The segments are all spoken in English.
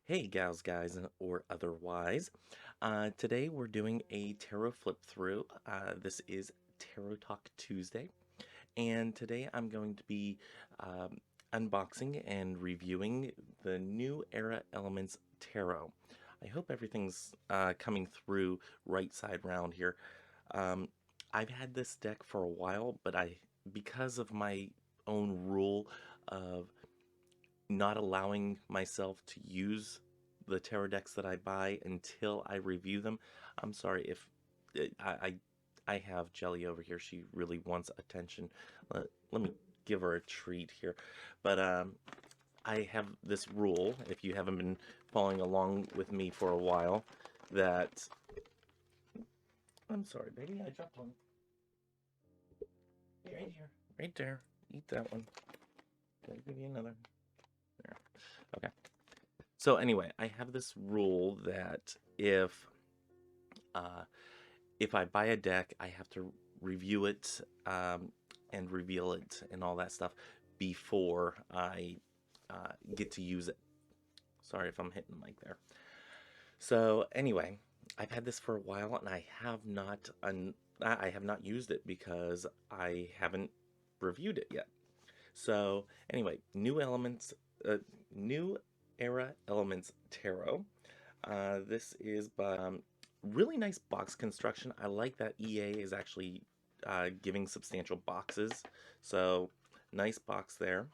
Hey gals, guys, or otherwise. Today we're doing a tarot flip through. This is Tarot Talk Tuesday, and today I'm going to be unboxing and reviewing the New Era Elements Tarot. I hope everything's coming through right side round here. Um, I've had this deck for a while, but because of my own rule of not allowing myself to use the tarot decks that I buy until I review them. I'm sorry if I have Jelly over here. She really wants attention. Let me give her a treat here. But I have this rule, if you haven't been following along with me for a while, that I'm sorry, baby, I dropped one. Right here. Right there. Eat that one. Gotta give you another. There. Okay. So anyway, I have this rule that uh, if I buy a deck, I have to review it and reveal it and all that stuff before I get to use it. Sorry if I'm hitting the mic there. So anyway, I've had this for a while and I have not used it because I haven't reviewed it yet. So anyway, uh, New Era Elements Tarot. This is by really nice box construction. I like that EA is actually giving substantial boxes. So nice box there.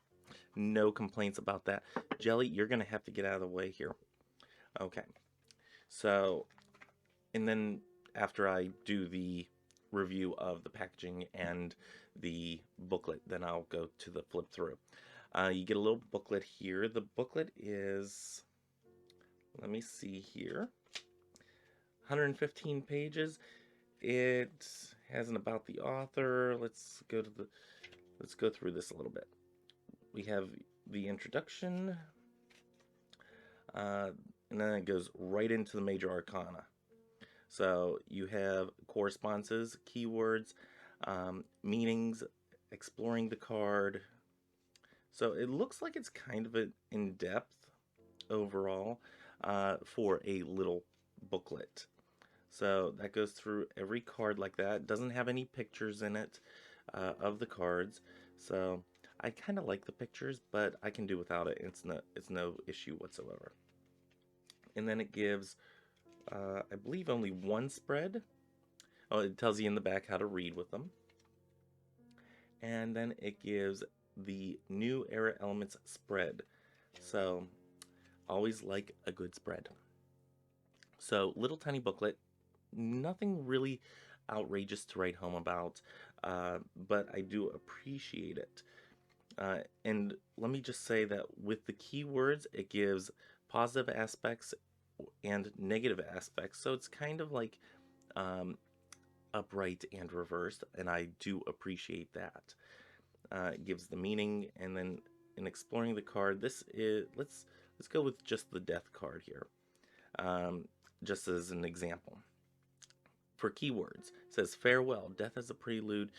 No complaints about that. Jelly, you're going to have to get out of the way here. Okay. So, and then after I do the review of the packaging and the booklet, then I'll go to the flip through. You get a little booklet here. The booklet is, let me see here, 115 pages. It has an about the author. Let's go through this a little bit. We have the introduction, uh, and then it goes right into the major arcana. So you have correspondences, keywords, meanings, exploring the card. So it looks like it's kind of an in-depth overall for a little booklet. So that goes through every card like that. It doesn't have any pictures in it of the cards. So I kind of like the pictures, but I can do without it. It's no issue whatsoever. And then it gives, I believe, only one spread. Oh, it tells you in the back how to read with them. And then it gives the New Era Elements spread. So always like a good spread. So little tiny booklet, nothing really outrageous to write home about, but I do appreciate it. And let me just say that with the keywords, it gives positive aspects and negative aspects. So it's kind of like um, upright and reversed, and I do appreciate that. It gives the meaning, and then in exploring the card, this is let's go with just the death card here, just as an example. For keywords, it says farewell, death as a prelude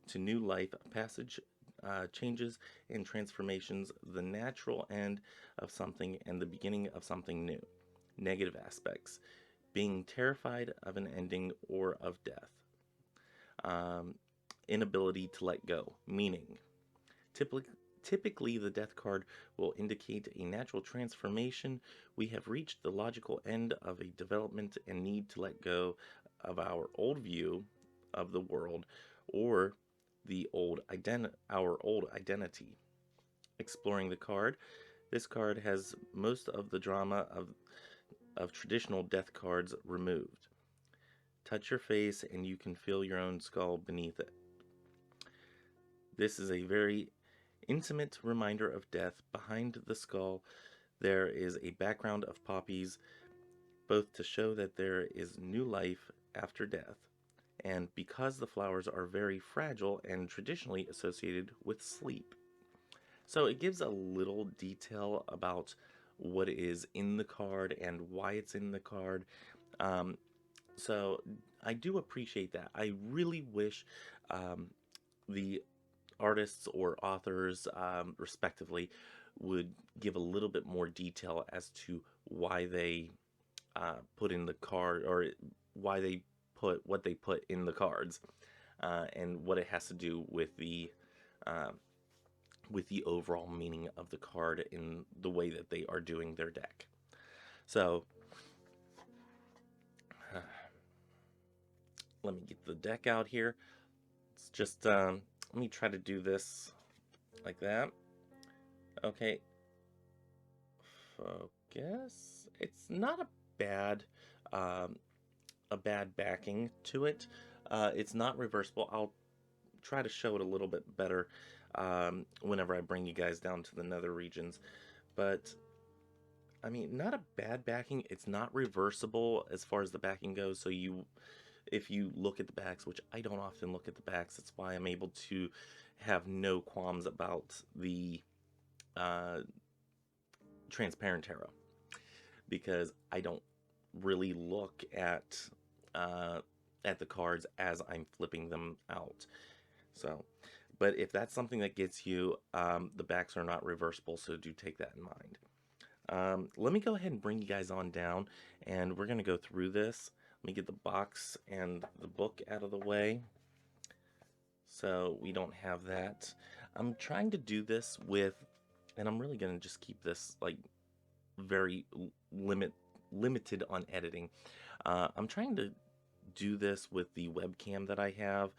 to new life, passage, changes and transformations, the natural end of something and the beginning of something new. Negative aspects, being terrified of an ending or of death. Um, Inability to let go, meaning typically the death card will indicate a natural transformation. We have reached the logical end of a development and need to let go of our old view of the world or our old identity. Exploring the card. This card has most of the drama of traditional death cards removed. Touch your face and you can feel your own skull beneath it. This is a very intimate reminder of death. Behind the skull, there is a background of poppies, both to show that there is new life after death, and because the flowers are very fragile and traditionally associated with sleep. So it gives a little detail about what is in the card and why it's in the card. Um, so I do appreciate that. I really wish the artists or authors, respectively, would give a little bit more detail as to why they put in the card, or why they put what they put in the cards, and what it has to do uh, with the overall meaning of the card in the way that they are doing their deck. So let me get the deck out here. It's just let me try to do this like that. Okay, focus. It's not um, a bad backing to it. It's not reversible. I'll try to show it a little bit better whenever I bring you guys down to the nether regions. But I mean, not a bad backing. It's not reversible as far as the backing goes. So if you look at the backs, which I don't often look at the backs, that's why I'm able to have no qualms about the transparent tarot, because I don't really look at the cards as I'm flipping them out. So, but if that's something that gets you, the backs are not reversible, so do take that in mind. Let me go ahead and bring you guys on down, and we're going to go through this. Let me get the box and the book out of the way so we don't have that. I'm trying to do this with, and I'm really going to just keep this like very limited on editing. I'm trying to do this with the webcam that I have,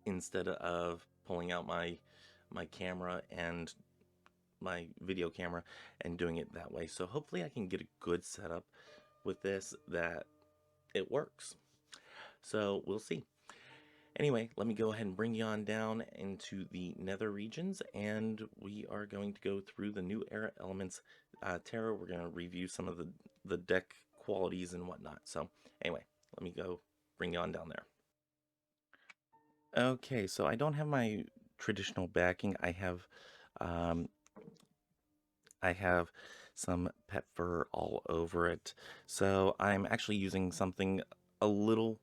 instead of pulling out my camera and my video camera and doing it that way. So hopefully I can get a good setup with this that it works. So we'll see. Anyway, let me go ahead and bring you on down into the nether regions, and we are going to go through the New Era Elements tarot. We're going to review some of the deck qualities and whatnot. So anyway, let me go bring you on down there. Okay, so I don't have my traditional backing. I have some pet fur all over it. So I'm actually using something a little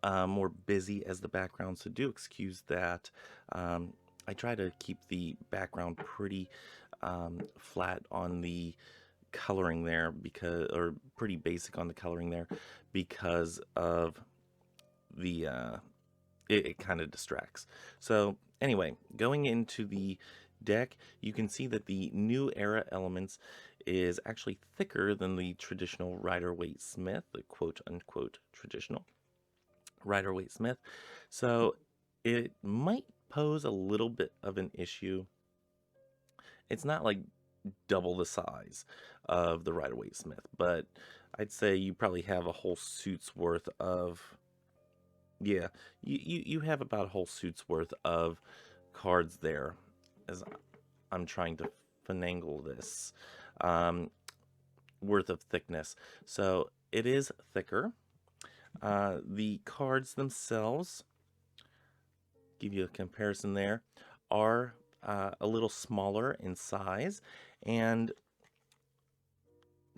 more busy as the background, so do excuse that. I try to keep the background pretty flat on the coloring there, or pretty basic on the coloring there, because of the it kind of distracts. So anyway, going into the deck, you can see that the New Era Elements is actually thicker than the traditional Rider-Waite Smith, the quote-unquote traditional Rider-Waite Smith. So it might pose a little bit of an issue. It's not like double the size of the Rider-Waite Smith, but I'd say you probably have a whole suit's worth of, yeah, you have about a whole suit's worth of cards there, as I'm trying to finagle this, worth of thickness. So it is thicker. The cards themselves, give you a comparison there, are a little smaller in size. And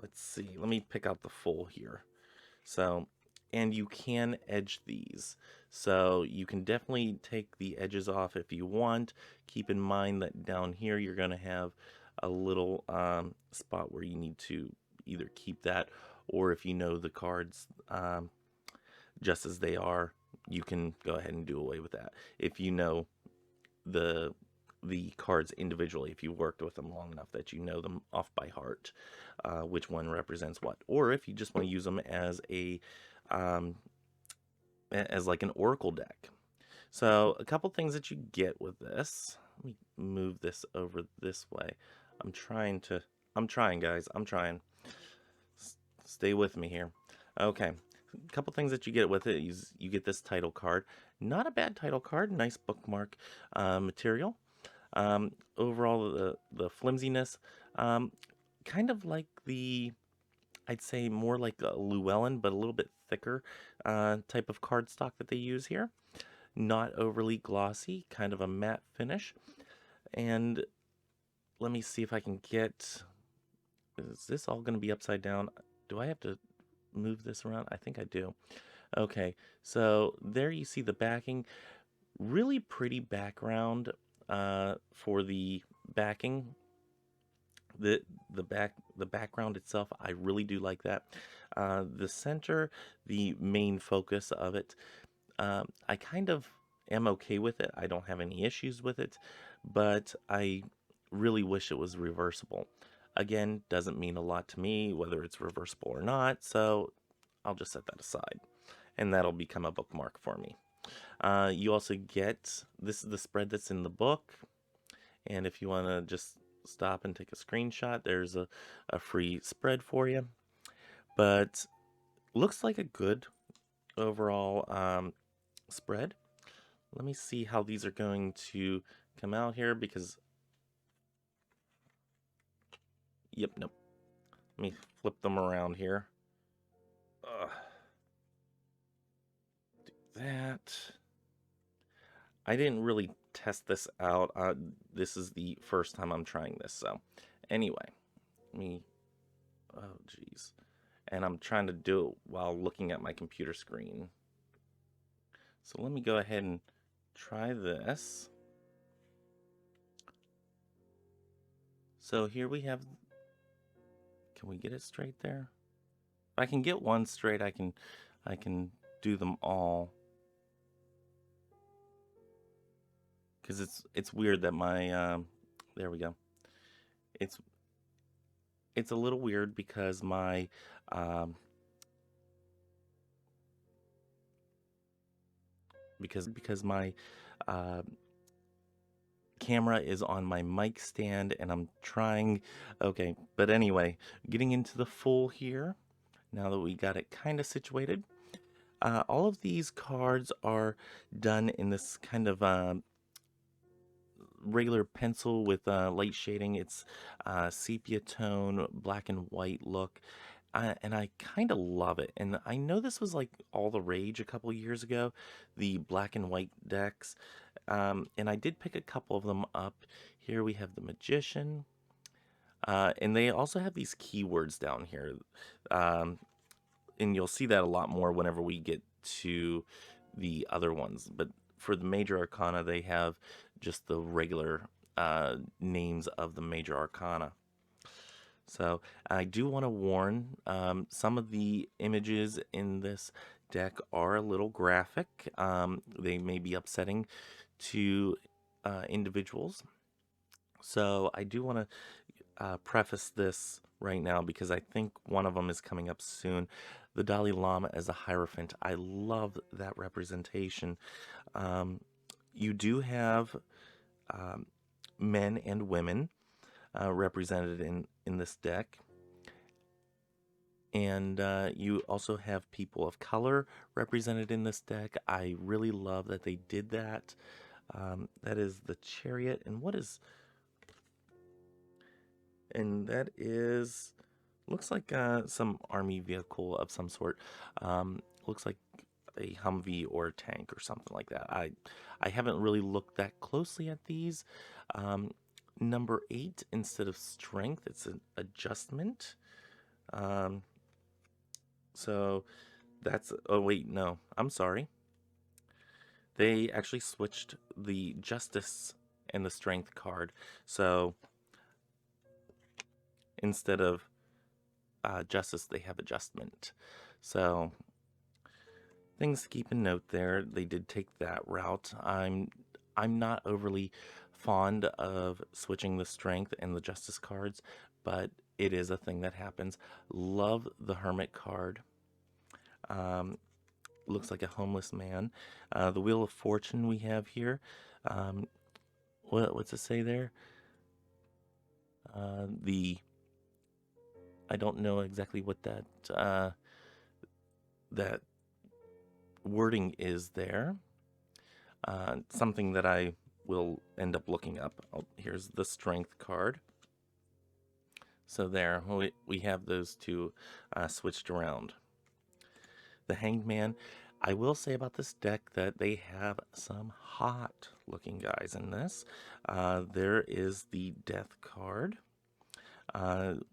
let's see, let me pick out the full here. So, and you can edge these. So you can definitely take the edges off if you want. Keep in mind that down here you're going to have a little spot where you need to either keep that, or if you know the cards just as they are, you can go ahead and do away with that. If you know the cards individually, if you worked with them long enough that you know them off by heart, which one represents what, or if you just want to use them as as like an oracle deck. So a couple things that you get with this. Let me move this over this way. I'm trying, guys. I'm trying. Stay with me here. Okay. A couple things that you get with it is you get this title card. Not a bad title card. Nice bookmark material. Overall, the flimsiness, kind of like I'd say more like a Llewellyn, but a little bit thicker type of cardstock that they use here. Not overly glossy, kind of a matte finish. And let me see if I can get, is this all going to be upside down? Do I have to move this around? I think I do. Okay, so there you see the backing. Really pretty background for the backing, the background itself, I really do like that. The center, the main focus of it, I kind of am okay with it. I don't have any issues with it, but I really wish it was reversible. Again, doesn't mean a lot to me whether it's reversible or not, so I'll just set that aside, and that'll become a bookmark for me. You also get, this is the spread that's in the book, and if you want to just stop and take a screenshot, there's a free spread for you. But looks like a good overall spread. Let me see how these are going to come out here, because yep, nope. Let me flip them around here. Do that. I didn't really test this out. This is the first time I'm trying this, so anyway, oh geez. And I'm trying to do it while looking at my computer screen. So let me go ahead and try this. So here we have, can we get it straight there? If I can get one straight, I can do them all. Because it's weird that my there we go. It's a little weird because my because my camera is on my mic stand, and I'm trying, okay, but anyway, getting into the full here, now that we got it kind of situated. All of these cards are done in this kind of regular pencil with light shading. It's sepia tone, black and white look. And I kind of love it. And I know this was like all the rage a couple years ago, the black and white decks. And I did pick a couple of them up. Here we have the Magician. And they also have these keywords down here. And you'll see that a lot more whenever we get to the other ones. But for the major arcana, they have just the regular names of the major arcana. So I do want to warn, some of the images in this deck are a little graphic. They may be upsetting to individuals. So I do want to preface this right now, because I think one of them is coming up soon. The Dalai Lama as a Hierophant. I love that representation. You do have men and women represented in this deck. And you also have people of color represented in this deck. I really love that they did that. That is the Chariot. And what is... And that is... looks like some army vehicle of some sort. Looks like a Humvee or a tank or something like that. I haven't really looked that closely at these. Number 8 instead of strength, it's an adjustment. So that's, oh wait, no, I'm sorry. They actually switched the justice and the strength card. So instead of justice, they have adjustment. So things to keep in note there. They did take that route. I'm not overly fond of switching the strength and the justice cards, but it is a thing that happens. Love the Hermit card. Looks like a homeless man. The Wheel of Fortune we have here. What's it say there? I don't know exactly what that that wording is there. Something that I will end up looking up. Oh, here's the Strength card. So there, we have those two switched around. The Hanged Man. I will say about this deck that they have some hot looking guys in this. There is the Death card.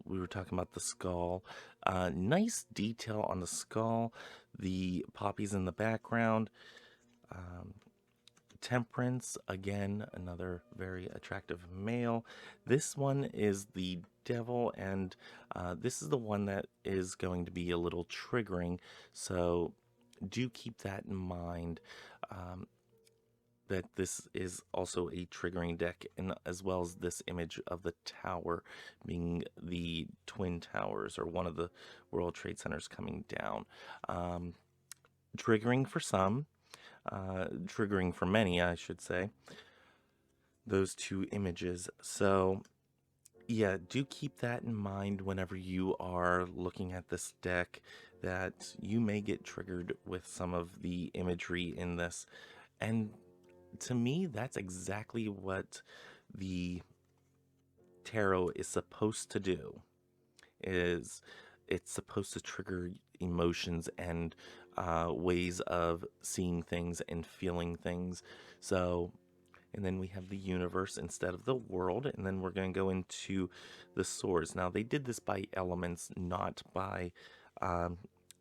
We were talking about the skull. Nice detail on the skull. The poppies in the background. Temperance, again, another very attractive male. This one is the devil, and this is the one that is going to be a little triggering, so do keep that in mind. That this is also a triggering deck, and as well as this image of the tower being the Twin Towers, or one of the World Trade Centers coming down. Triggering for some, triggering for many, I should say, those two images. So yeah, do keep that in mind whenever you are looking at this deck, that you may get triggered with some of the imagery in this. And to me, that's exactly what the tarot is supposed to do. Is it's supposed to trigger emotions and ways of seeing things and feeling things. So, and then we have the universe instead of the world, and then we're going to go into the swords. Now, they did this by elements, not by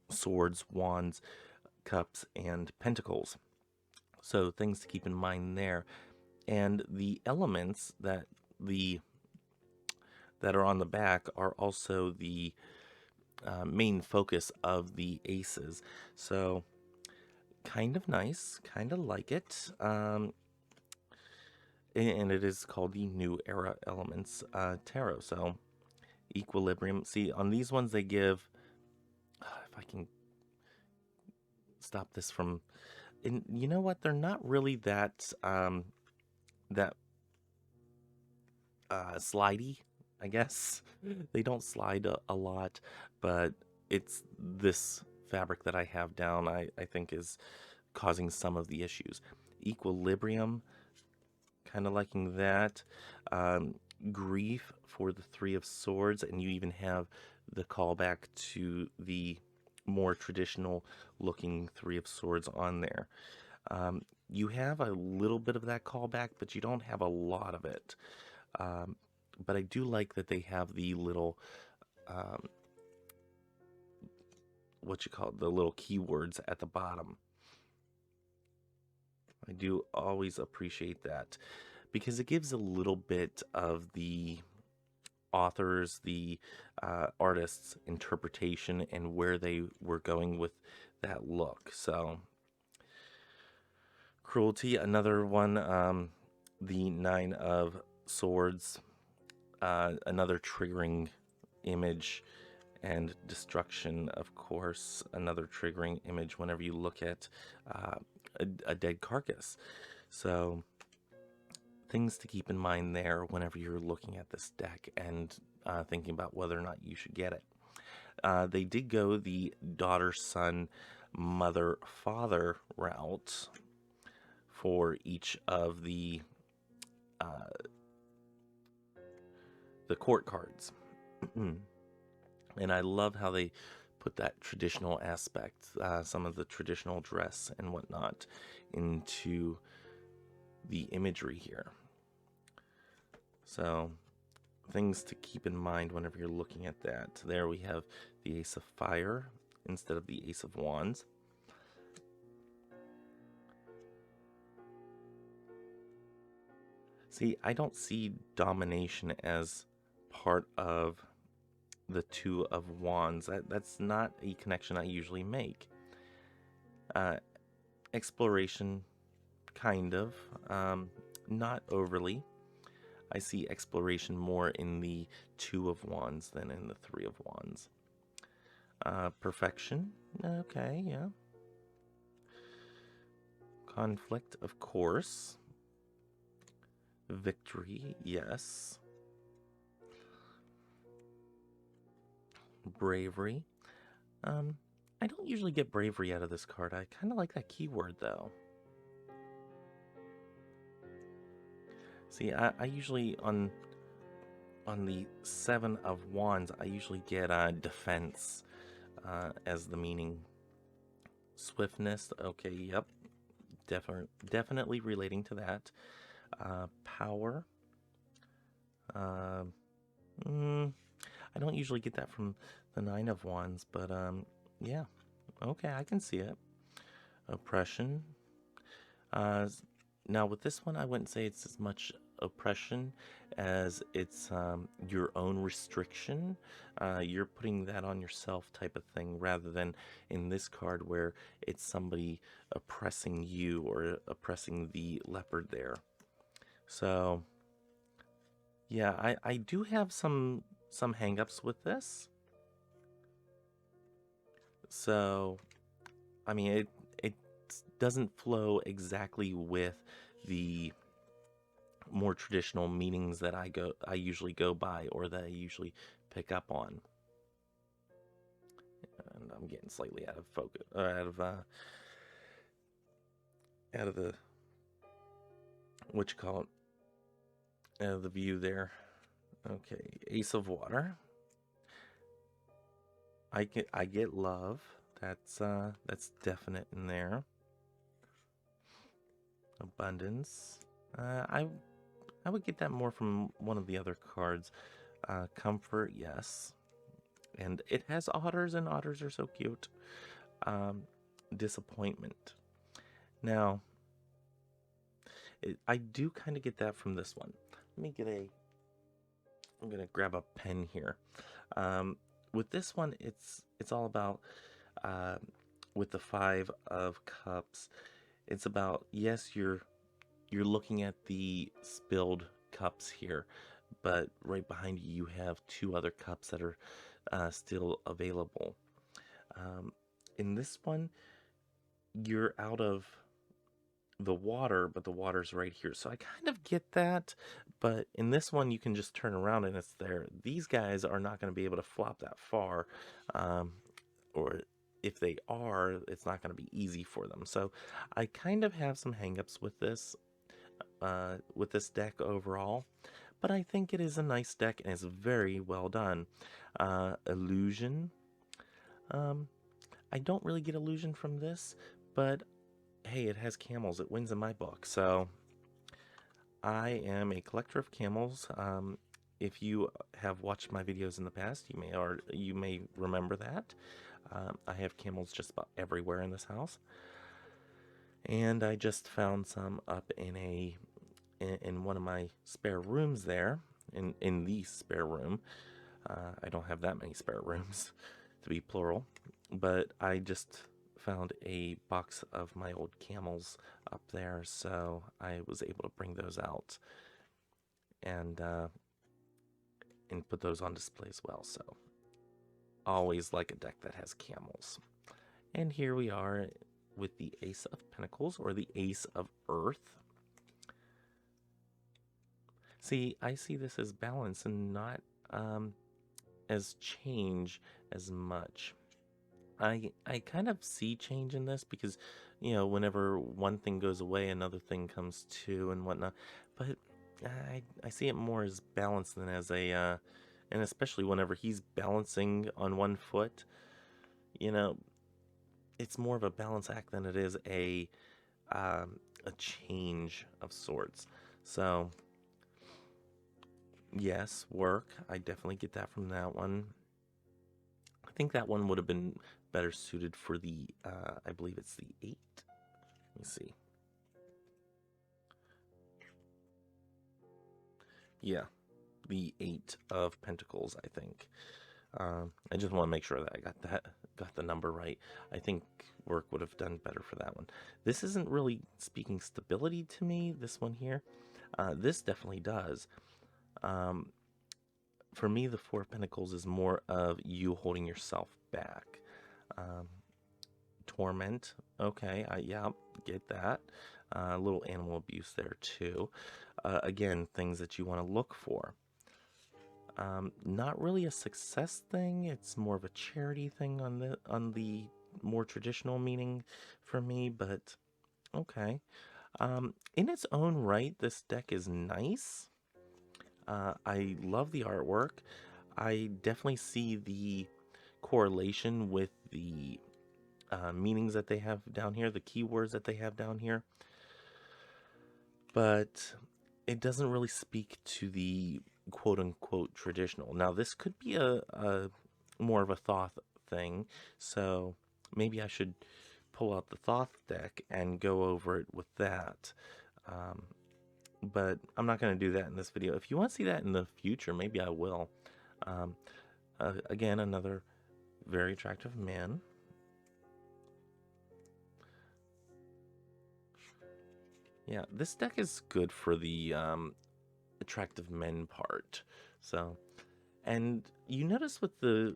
swords, wands, cups, and pentacles. So things to keep in mind there. And the elements that are on the back are also the main focus of the aces. So kind of nice, kind of like it. And it is called the New Era Elements Tarot. So equilibrium. See, on these ones they give, if I can stop this from, and you know what, they're not really that slidey, I guess. They don't slide a lot, but it's this fabric that I have down, I think is causing some of the issues. Equilibrium, kind of liking that. Grief for the Three of Swords, and you even have the callback to the more traditional looking Three of Swords on there. You have a little bit of that callback, but you don't have a lot of it. But I do like that they have the little, what you call it, the little keywords at the bottom. I do always appreciate that, because it gives a little bit of the authors, the artists' interpretation and where they were going with that look. So, cruelty, another one, the Nine of Swords, another triggering image, and destruction, of course, another triggering image whenever you look at a dead carcass. So things to keep in mind there whenever you're looking at this deck and thinking about whether or not you should get it. They did go the daughter, son, mother, father route for each of the court cards. And I love how they put that traditional aspect, some of the traditional dress and whatnot, into the imagery here. So things to keep in mind whenever you're looking at that. There we have the Ace of Fire instead of the Ace of Wands. See, I don't see domination as part of the Two of Wands. That's not a connection I usually make. Exploration, kind of, not overly. I see exploration more in the Two of Wands than in the Three of Wands. Perfection, okay, yeah. Conflict, of course. Victory, yes. Bravery. I don't usually get bravery out of this card. I kind of like that keyword, though. See, I usually, on the Seven of Wands, I usually get defense as the meaning. Swiftness, okay, yep. Definitely relating to that. Power. I don't usually get that from the Nine of Wands, but yeah, okay, I can see it. Oppression. Now with this one, I wouldn't say it's as much oppression as it's your own restriction. You're putting that on yourself type of thing, rather than in this card where it's somebody oppressing you or oppressing the leopard there. So yeah, I do have some hangups with this. So I mean, it doesn't flow exactly with the more traditional meanings that I usually go by, or that I usually pick up on. And I'm getting slightly out of focus, out of the, what you call it, out of the view there. Okay, Ace of Water. I get love. That's definite in there. Abundance. I would get that more from one of the other cards. Comfort, yes. And it has otters, and otters are so cute. Disappointment. Now, I do kind of get that from this one. Let me get I'm gonna grab a pen here. With this one, it's all about, with the Five of Cups. It's about, yes, you're looking at the spilled cups here, but right behind you, you have two other cups that are still available. In this one, you're out of the water, but the water's right here. So I kind of get that, but in this one, you can just turn around and it's there. These guys are not going to be able to flop that far, or if they are, it's not going to be easy for them. So I kind of have some hangups with this deck overall, but I think it is a nice deck and it's very well done. Illusion. I don't really get illusion from this, but hey, it has camels. It wins in my book. So I am a collector of camels. If you have watched my videos in the past, you may remember that. I have camels just about everywhere in this house, and I just found some up in one of my spare rooms there. In the spare room, I don't have that many spare rooms, to be plural, but I just found a box of my old camels up there, so I was able to bring those out and put those on display as well. So always like a deck that has camels. And here we are with the Ace of Pentacles, or the Ace of Earth. See, I see this as balance and not as change as much. I kind of see change in this because, whenever one thing goes away, another thing comes to and whatnot. But I see it more as balance than as a, and especially whenever he's balancing on one foot, it's more of a balance act than it is a change of sorts. So yes, work. I definitely get that from that one. I think that one would have been better suited for the, I believe it's the 8. Let me see. Yeah, the 8 of Pentacles, I think. I just want to make sure that I got the number right. I think work would have done better for that one. This isn't really speaking stability to me, this one here. This definitely does. For me, the Four of Pentacles is more of you holding yourself back. Torment, okay, yeah, get that. A little animal abuse there too. Again, things that you want to look for. Not really a success thing. It's more of a charity thing on the more traditional meaning for me, but okay. In its own right, this deck is nice. I love the artwork. I definitely see the correlation with the meanings that they have down here, the keywords that they have down here. But it doesn't really speak to the quote-unquote traditional. Now, this could be a more of a Thoth thing, so maybe I should pull out the Thoth deck and go over it with that. But I'm not going to do that in this video. If you want to see that in the future, maybe I will. Um, Again, another very attractive man. Yeah, this deck is good for the attractive men part. So, and you notice with the,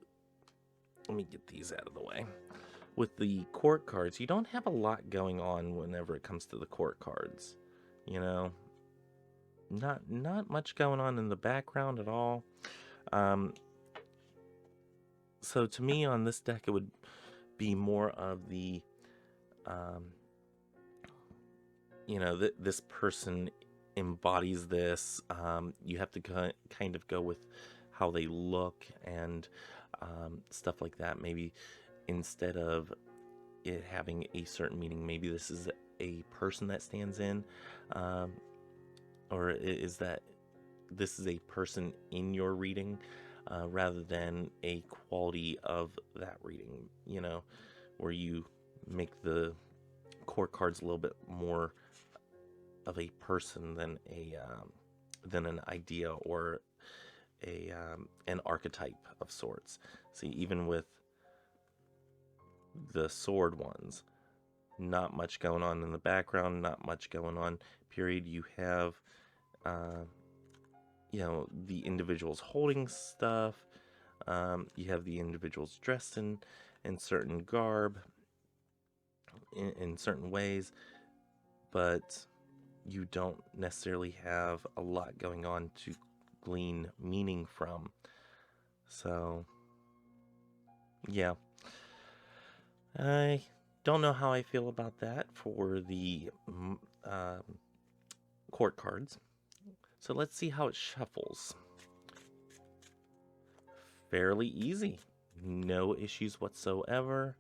let me get these out of the way. With the court cards, you don't have a lot going on whenever it comes to the court cards. You know, not much going on in the background at all. So to me, on this deck, it would be more of the, you know, this person embodies this. You have to kind of go with how they look and stuff like that. Maybe instead of it having a certain meaning, maybe this is a person that stands in, or is that this is a person in your reading, rather than a quality of that reading, you know, where you make the court cards a little bit more of a person than an idea or an archetype of sorts. See, even with the sword ones, not much going on in the background, not much going on, period. You have you know, the individuals holding stuff. You have the individuals dressed in certain garb, in certain ways, but you don't necessarily have a lot going on to glean meaning from. So, yeah. I don't know how I feel about that for the court cards. So let's see how it shuffles. Fairly easy. No issues whatsoever.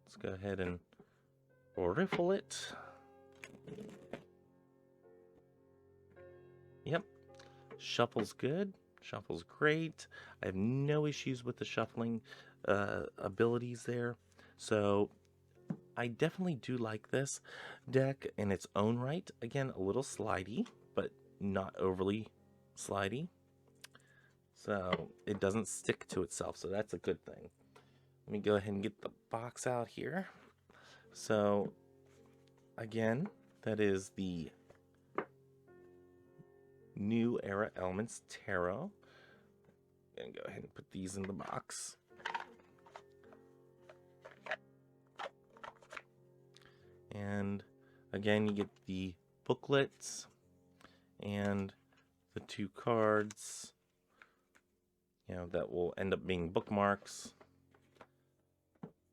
Let's go ahead and riffle it. Yep. Shuffles good. Shuffles great. I have no issues with the shuffling abilities there. So I definitely do like this deck in its own right. Again, a little slidey, but not overly slidey. So it doesn't stick to itself, so that's a good thing. Let me go ahead and get the box out here. So again, that is the New Era Elements Tarot. I'm gonna go ahead and put these in the box. And again, you get the booklets and the 2 cards, you know, that will end up being bookmarks.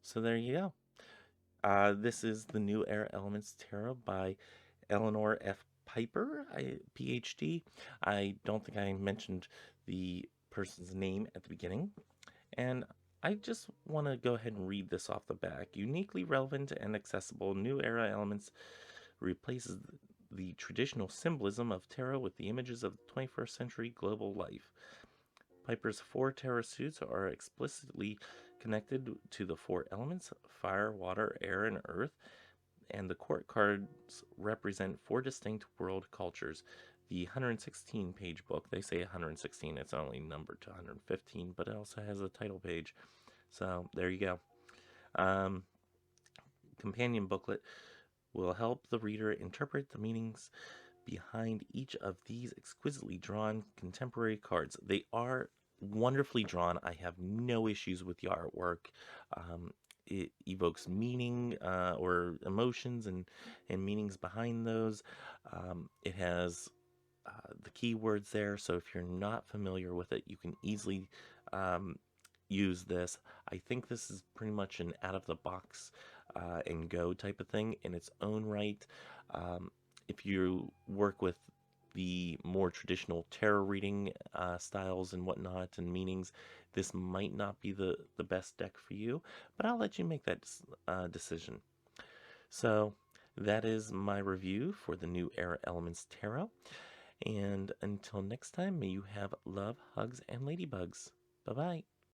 So there you go. This is the New Era Elements Tarot by Eleanor F. Piper, PhD. I don't think I mentioned the person's name at the beginning. And I just want to go ahead and read this off the back. Uniquely relevant and accessible, New Era Elements replaces the traditional symbolism of tarot with the images of 21st century global life. Piper's 4 tarot suits are explicitly connected to the 4 elements: fire, water, air, and earth, and the court cards represent 4 distinct world cultures. The 116-page book, they say 116, it's only numbered to 115, but it also has a title page. So there you go. Companion booklet will help the reader interpret the meanings behind each of these exquisitely drawn contemporary cards. They are wonderfully drawn. I have no issues with the artwork. It evokes meaning or emotions and meanings behind those. It has the keywords there, so if you're not familiar with it, you can easily use this. I think this is pretty much an out-of-the-box and go type of thing in its own right. If you work with the more traditional tarot reading styles and whatnot and meanings, this might not be the best deck for you, but I'll let you make that decision. So that is my review for the New Era Elements Tarot. And until next time, may you have love, hugs, and ladybugs. Bye-bye.